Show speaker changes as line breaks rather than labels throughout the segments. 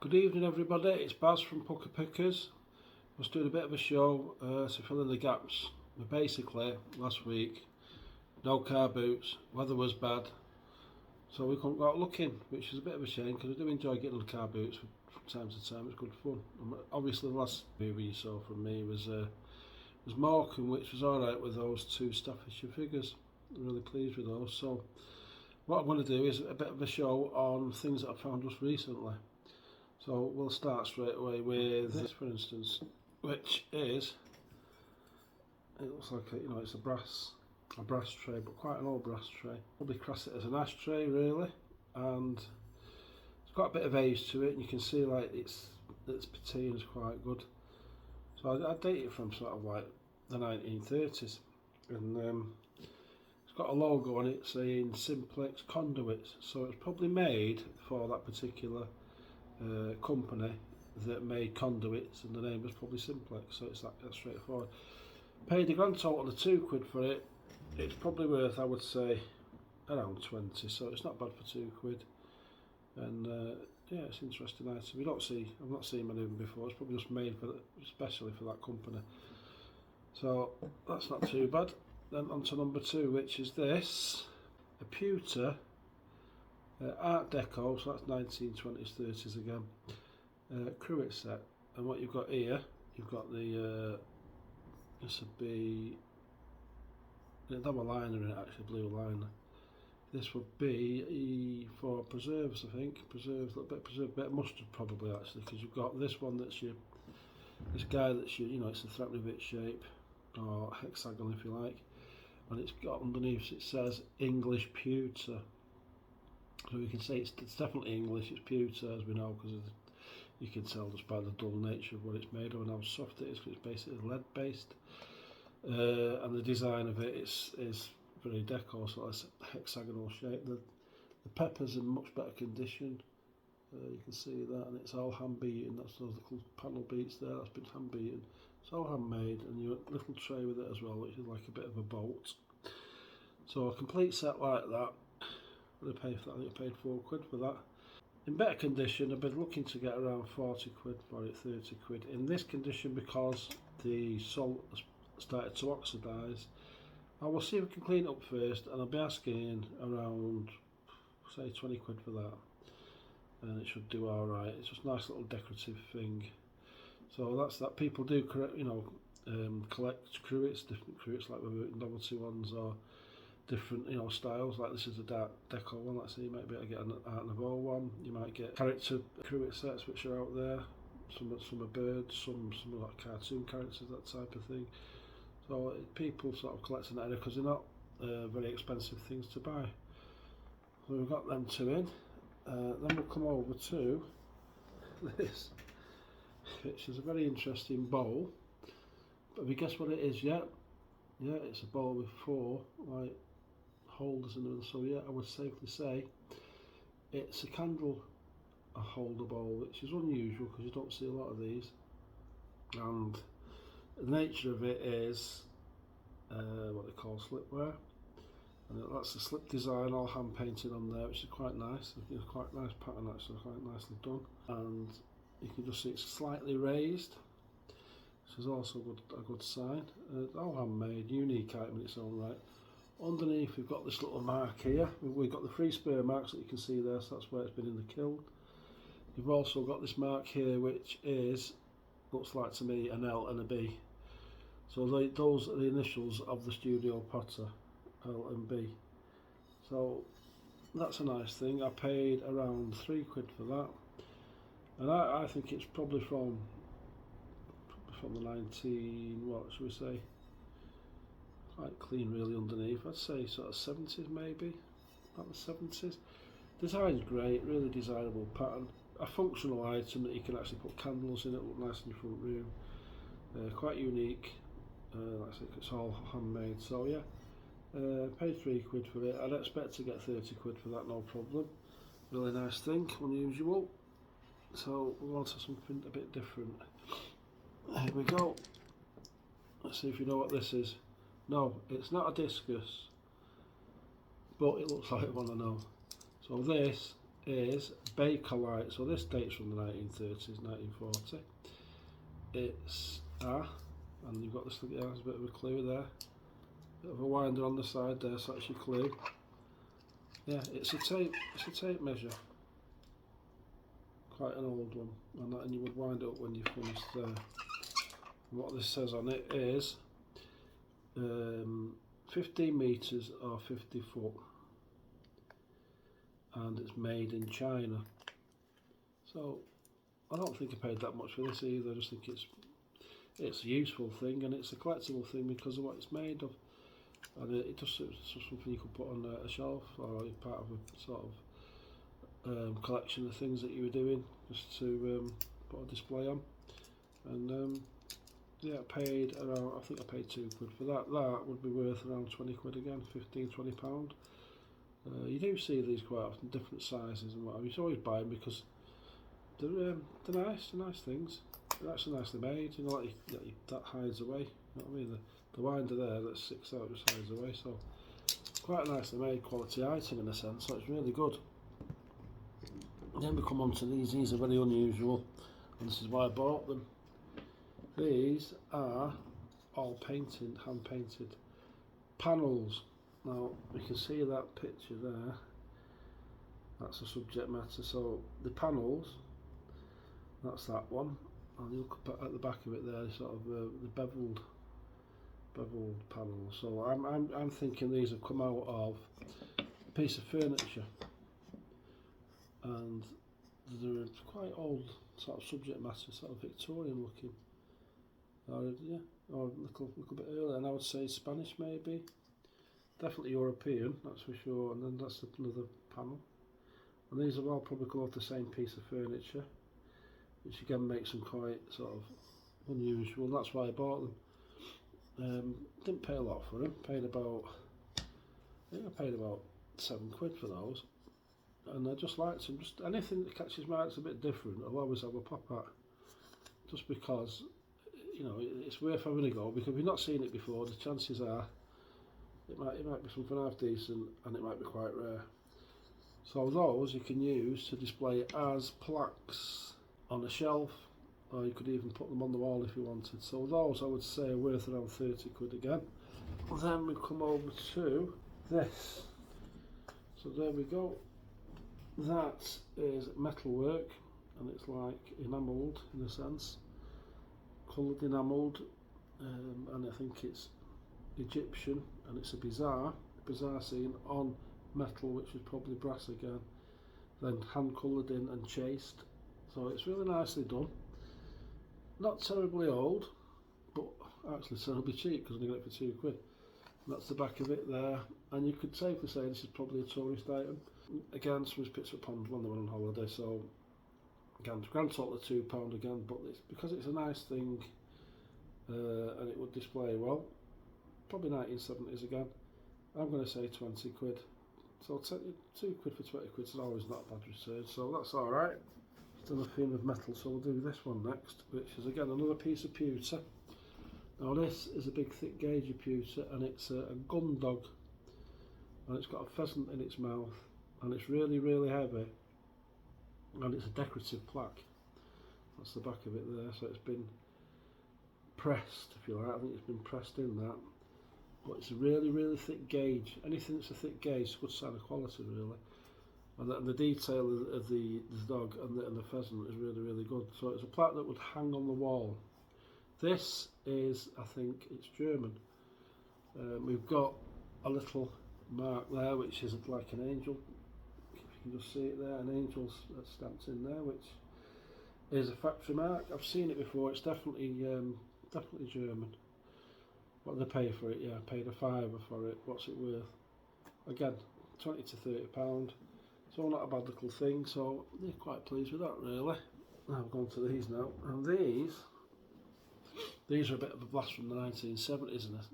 Good evening everybody, it's Baz from Pucker Pickers. I was doing a bit of a show to fill in the gaps. But basically, last week, no car boots, weather was bad, so we couldn't go out looking, which is a bit of a shame because I do enjoy getting on the car boots from time to time, it's good fun. And obviously the last movie you saw from me was Morecambe, which was alright with those two Staffordshire figures. I'm really pleased with those. So what I'm going to do is a bit of a show on things that I found just recently. So we'll start straight away with this, for instance, which is, it looks like it's a brass tray, but quite an old brass tray. Probably class it as an ashtray really, and it's got a bit of age to it, and you can see like its patina is quite good. So I date it from sort of like the 1930s, and it's got a logo on it saying Simplex Conduits, so it's probably made for that particular company that made conduits, and the name was probably Simplex, so it's that straightforward. Paid a grand total of £2 for it. It's probably worth, I would say, around 20, so it's not bad for £2. And yeah, it's an interesting item. I've not seen many of them before. It's probably just made especially for that company, so that's not too bad. Then on to number 2, which is this, a pewter Art Deco, so that's 1920s, 30s again, cruet set. And what you've got here, you've got the, this would be, it'd have a liner in it actually, blue liner. This would be for preserves, I think, preserves, a little bit of preserve, bit of mustard probably actually, because you've got this one that's this guy that's it's a threatening bit shape, or hexagon if you like, and it's got underneath, it says English pewter. So you can say it's definitely English, it's pewter as we know, because you can tell just by the dull nature of what it's made of and how soft it is, because it's basically lead based. And the design of it is very deco, so it's hexagonal shape. The pepper's in much better condition, you can see that, and it's all hand beaten. That's those little panel beats there, that's been hand beaten. It's all handmade, and you have a little tray with it as well, which is like a bit of a bolt. So a complete set like that, I paid for that. I think I paid £4 for that. In better condition, I've been looking to get around £40 for it, £30. In this condition, because the salt has started to oxidise, I will see if we can clean it up first, and I'll be asking around, say, £20 for that, and it should do all right. It's just a nice little decorative thing. So that's that. People do collect cruets, different cruets, like novelty ones or different styles. Like this is a dark deco one. Let's say you might be able to get an Art Nouveau one. You might get character cruet sets which are out there. Some are birds, some are like cartoon characters, that type of thing. So people sort of collect in that area because they're not very expensive things to buy. So we've got them two in. Then we'll come over to this, which is a very interesting bowl. But have you guessed what it is yet? Yeah, it's a bowl with 4 like holders in them. So yeah, I would safely say it's a candle holder bowl, which is unusual because you don't see a lot of these. And the nature of it is what they call slipware, and that's the slip design, all hand painted on there, which is quite nice. It's quite nice pattern actually, quite nicely done, and you can just see it's slightly raised. This is also a good sign. All handmade, unique item in its own right. Underneath we've got this little mark here. We've got the 3 spur marks that you can see there, so that's where it's been in the kiln. You've also got this mark here, which looks like to me an L and a B. So those are the initials of the studio potter, L and B. So that's a nice thing. I paid around £3 for that, and I think it's probably from the 19, what should we say, quite clean really underneath. I'd say sort of 70s maybe, about the 70s. Design's great, really desirable pattern. A functional item that you can actually put candles in, it look nice in your front room. Quite unique. Like I say, it's all handmade. So yeah, paid £3 for it. I'd expect to get £30 for that, no problem. Really nice thing, unusual. So we want something a bit different. Here we go. Let's see if you know what this is. No, it's not a discus, but it looks like one, I know. So this is Bakelite. So this dates from the 1930s, 1940. It's and you've got this, there's a bit of a clue there. Bit of a winder on the side there, so that's your clue. Yeah, it's a tape measure. Quite an old one, and you would wind it up when you finished there. And what this says on it is 15 metres or 50 foot, and it's made in China. So I don't think I paid that much for this either. I just think it's a useful thing, and it's a collectible thing because of what it's made of. And it's just something you could put on a shelf, or part of a sort of collection of things that you were doing, just to put a display on. And yeah, I paid around, I think I paid £2 for that. That would be worth around 20 quid again, 15, 20 pound. You do see these quite often, different sizes and whatever. You should always buy them because they're nice things. They're actually nicely made, you know, like that hides away, you know what I mean? The winder there that sticks out just hides away, so quite a nicely made quality item in a sense, so it's really good. Then we come on to these are very unusual, and this is why I bought them. These are all painted, hand painted panels. Now we can see that picture there, that's a subject matter, so the panels, that's that one, and you look at the back of it there, sort of the beveled panels. So I'm thinking these have come out of a piece of furniture, and they're quite old sort of subject matter, sort of Victorian looking, or yeah, or a little bit earlier, and I would say Spanish maybe, definitely European, that's for sure. And then that's another panel, and these have all probably come off the same piece of furniture, which again makes them quite sort of unusual, and that's why I bought them. Didn't pay a lot for them, I think I paid about £7 for those, and I just liked them. Just anything that catches my eye that's a bit different, I'll always have a pop at, just because, you know, it's worth having a go, because if you've not seen it before, the chances are it might be something half decent, and it might be quite rare. So those you can use to display as plaques on a shelf, or you could even put them on the wall if you wanted. So those I would say are worth around 30 quid again. Then we come over to this. So there we go. That is metalwork, and it's like enamelled in a sense, coloured enamelled, and I think it's Egyptian, and it's a bizarre scene on metal, which is probably brass again, then hand coloured in and chased. So it's really nicely done. Not terribly old, but actually terribly cheap because I only got it for £2. And that's the back of it there, and you could safely say this is probably a tourist item. Again, someone's picked up on when they were on holiday, so again, grand total of £2 again, but it's because it's a nice thing, and it would display well. Probably 1970s again. I'm going to say 20 quid. So £2 for 20 quid is always not a bad return, so that's alright. Still a theme of metal, so we'll do this one next, which is again another piece of pewter. Now this is a big thick gauge of pewter, and it's a gun dog, and it's got a pheasant in its mouth, and it's really heavy, and it's a decorative plaque. That's the back of it there, so it's been pressed, if you like. I think it's been pressed in that, but it's a really thick gauge. Anything that's a thick gauge is a good sign of quality, really. And the detail of the dog and the pheasant is really good. So it's a plaque that would hang on the wall. This is, I think, it's German. We've got a little mark there, which is like an angel. If you can just see it there, an angel's stamped in there, which is a factory mark. I've seen it before. It's definitely German. What did I pay for it? Yeah, I paid a £5 for it. What's it worth? Again, 20 to £30. So not a bad little thing, so yeah, quite pleased with that really. Now I've gone to these now, and these are a bit of a blast from the 1970s, isn't it?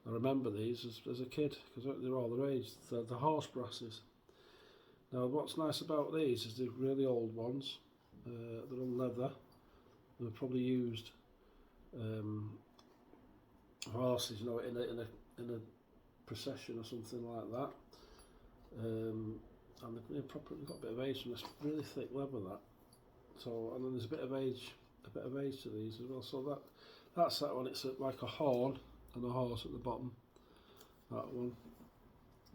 I remember these as a kid, because they're all the rage, the horse brasses. Now what's nice about these is they're really old ones, they're on leather, they're probably used horses, you know, in a procession or something like that. and they've got a bit of age from this really thick leather, that. So, and then there's a bit of age to these as well. So that's that one. It's like a horn and a horse at the bottom. That one,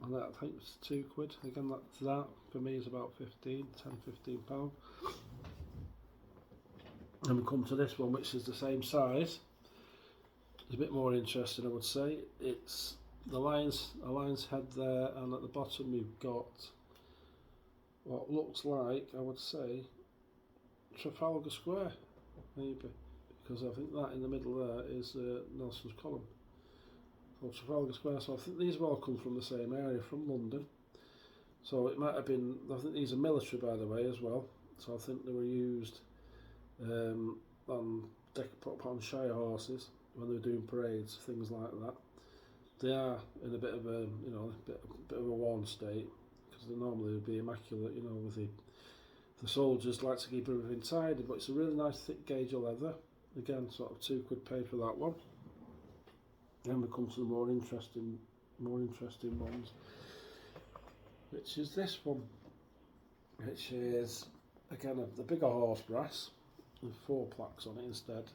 and that I think it's £2. Again, that for me is about 15 £10–15. And we come to this one, which is the same size. It's a bit more interesting, I would say. It's a lion's head there, and at the bottom we've got what looks like, I would say, Trafalgar Square, maybe, because I think that in the middle there is Nelson's Column. So Trafalgar Square. So I think these have all come from the same area, from London. So it might have been. I think these are military, by the way, as well. So I think they were used on Shire horses when they were doing parades, things like that. They are in a bit of a bit of a worn state, because they normally would be immaculate, with the soldiers like to keep everything tidy. But it's a really nice thick gauge of leather. Again, sort of £2 paid for that one. Then we come to the more interesting ones, which is this one, which is again the bigger horse brass with 4 plaques on it instead.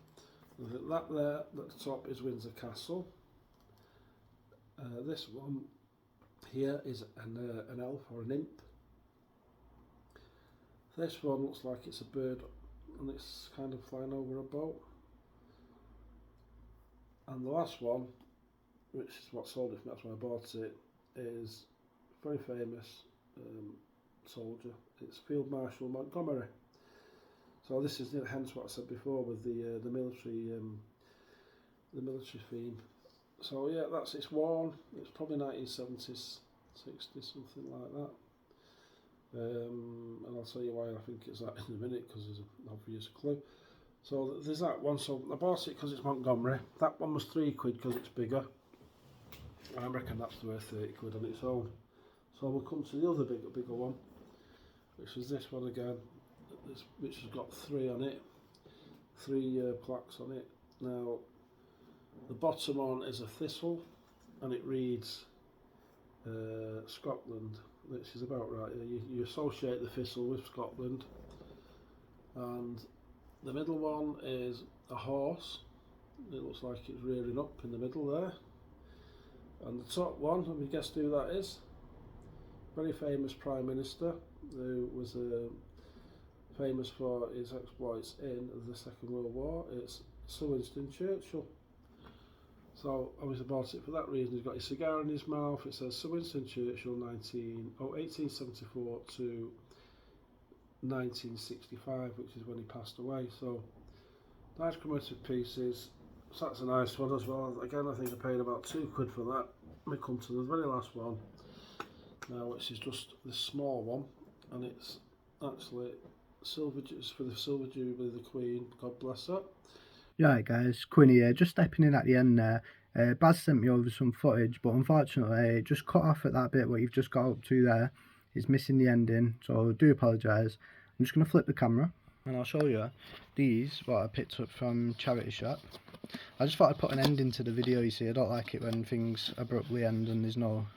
And that there at the top is Windsor Castle. This one here is an elf or an imp. This one looks like it's a bird, and it's kind of flying over a boat. And the last one, which is what sold it for me, that's why I bought it, is a very famous soldier. It's Field Marshal Montgomery. So this is hence what I said before with the military theme. So yeah, it's worn. It's probably 1970s, 60s, something like that. And I'll tell you why I think it's that in a minute, because there's an obvious clue. So there's that one. So I bought it because it's Montgomery. That one was £3 because it's bigger. I reckon that's worth £30 on its own. So we'll come to the other bigger one, which is this one again, which has got 3 on it, 3 plaques on it. Now, the bottom one is a thistle, and it reads Scotland, which is about right. You associate the thistle with Scotland. And the middle one is a horse. It looks like it's rearing up in the middle there. And the top one, let me guess who that is. Very famous Prime Minister who was famous for his exploits in the Second World War. It's Sir Winston Churchill. So obviously bought it for that reason. He's got his cigar in his mouth. It says Sir Winston Churchill 1874 to 1965, which is when he passed away. So nice commemorative pieces. So that's a nice one as well. Again, I think I paid about £2 for that. We come to the very last one now, which is just this small one, and it's actually for the Silver Jubilee of the Queen. God bless her.
Right guys, Quinny here, just stepping in at the end there. Baz sent me over some footage, but unfortunately it just cut off at that bit what you've just got up to there. It's missing the ending, so I do apologise. I'm just going to flip the camera and I'll show you these, what I picked up from charity shop. I just thought I'd put an ending to the video, you see. I don't like it when things abruptly end and there's no,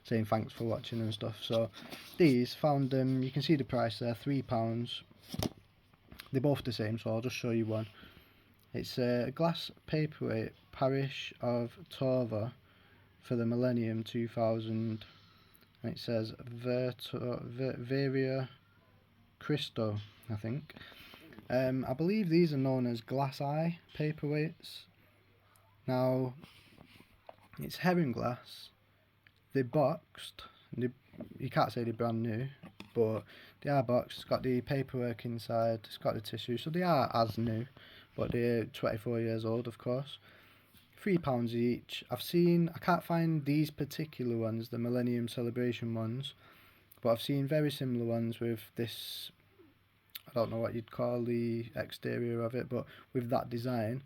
saying thanks for watching and stuff. So these, found them, you can see the price there, £3. They're both the same, so I'll just show you one. It's a glass paperweight, Parish of Torva, for the Millennium 2000, and it says Varia Cristo, I think. I believe these are known as glass eye paperweights. Now, it's herring glass. They're boxed. You can't say they're brand new, but they are boxed. It's got the paperwork inside. It's got the tissue, so they are as new, but they're 24 years old, of course. £3 each. I can't find these particular ones, the Millennium Celebration ones, but I've seen very similar ones with this, I don't know what you'd call the exterior of it, but with that design,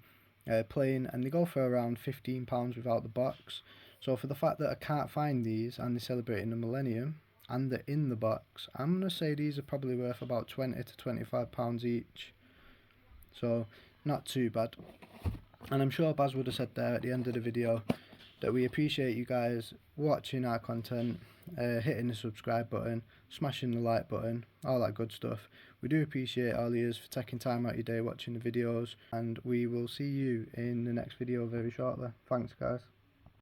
plain, and they go for around £15 without the box. So for the fact that I can't find these and they're celebrating the Millennium and they're in the box, I'm going to say these are probably worth about £20 to £25 each. So not too bad. And I'm sure Baz would have said there at the end of the video, that we appreciate you guys watching our content, hitting the subscribe button, smashing the like button, all that good stuff. We do appreciate all of you for taking time out your day watching the videos, and we will see you in the next video very shortly. Thanks guys.